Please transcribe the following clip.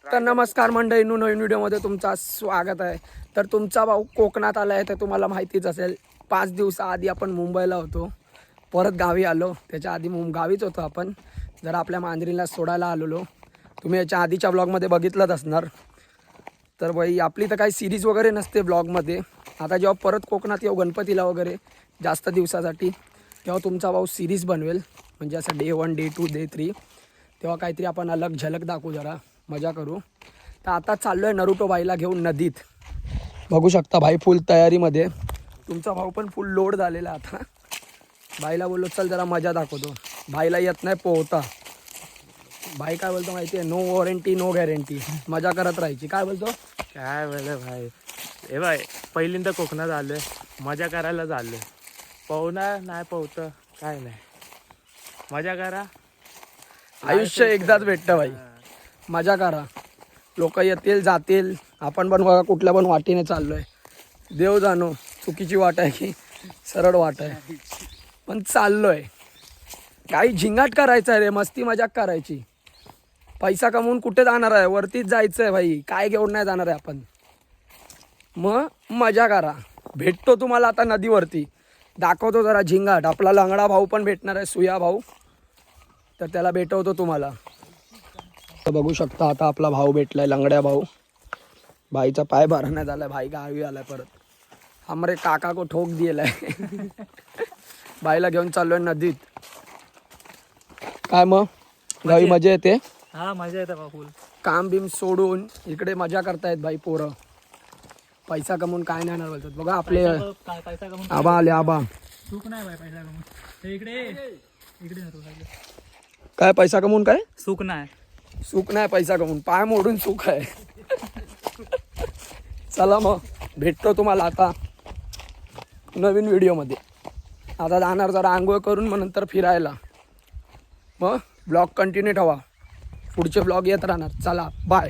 तर नमस्कार मंडळींनो, नवीन व्हिडिओमध्ये तुमचं स्वागत आहे. तर तुमचा भाऊ कोकणात आला आहे तर तुम्हाला माहितीच असेल. 5 दिवसाआधी आपण मुंबईला होतो, परत गावी आलो. त्याच्या आधी गावीच होतो आपण, जरा आपल्या मांजरीला सोडायला आलेलो. तुम्ही याच्या आधीच्या ब्लॉगमध्ये बघितलंच असणार. तर बाई आपली तर काही सिरीज वगैरे नसते ब्लॉगमध्ये. आता जेव्हा परत कोकणात येऊ गणपतीला वगैरे जास्त दिवसासाठी, तेव्हा तुमचा भाऊ सिरीज बनवेल. म्हणजे असं डे 1, डे 2, डे 3, तेव्हा काहीतरी आपण अलग झलक दाखवू, जरा मजा करू. तर आता चाललो आहे नरुटो बाईला घेऊन नदीत. बघू शकता भाई फुल तयारीमध्ये. तुमचा भाऊ पण फुल लोड झालेला आता. बाईला बोललो चल जरा मजा दाखवतो. भाईला येत नाही पोहता. भाई काय बोलतो माहिती आहे, नो वॉरंटी नो गॅरंटी. मजा करत राहायची. काय बोलतो? काय बोल भाई, हे बाय पहिल्यांदा कोकणात आलोय, मजा करायला झालोय. पोहणार नाही पोहतं काय नाही, मजा करा. आयुष्य एकदाच भेटतं भाई, मजा करा. लोक येतील जातील, आपण पण बघा कुठल्या पण वाटेने चाललोय. देव जाणो चुकीची वाट आहे की सरळ वाट आहे, पण चाललोय. काही झिंगाट करायचं आहे रे, मस्ती मजाक करायची. पैसा कमवून कुठे जाणार आहे? वरतीच जायचं आहे भाई, काय घेऊन नाही जाणार आहे आपण. मग मजा करा. भेटतो तुम्हाला आता नदीवरती, दाखवतो जरा झिंगाट. आपला लंगडा भाऊ पण भेटणार आहे, सुया भाऊ, तर त्याला भेटवतो तुम्हाला. तर बघू शकता आता आपला भाऊ भेटलाय, लंगड्या भाऊ. भाईचा पाय भरण्यात आलाय, भाई गावी आलाय परत. हमरे काका को ठोक दिलाय. बाईला घेऊन चाललोय नदीत. काय मग गावी मजा येते? हा मजा येते फुल. काम बिम सोडून इकडे मजा करतायत भाई पोरं. पैसा कमवून काय नाही येणार बोलतात. बघा आपले पैसा कमवून आबा आले, आबा. सुख नाही भाई, पैसा कमवून इकडे इकडे काय पैसा कमवून काय सुख नाही. सुख नाही, पैसा कमवून पाय मोडून सुख आहे. चला मग भेटतो तुम्हाला आता नवीन व्हिडिओमध्ये. आता जाणार जरा आंघोळ करून, मग नंतर फिरायला. मग ब्लॉग कंटिन्यू ठेवा, पुढचे ब्लॉग येत राहणार. चला बाय.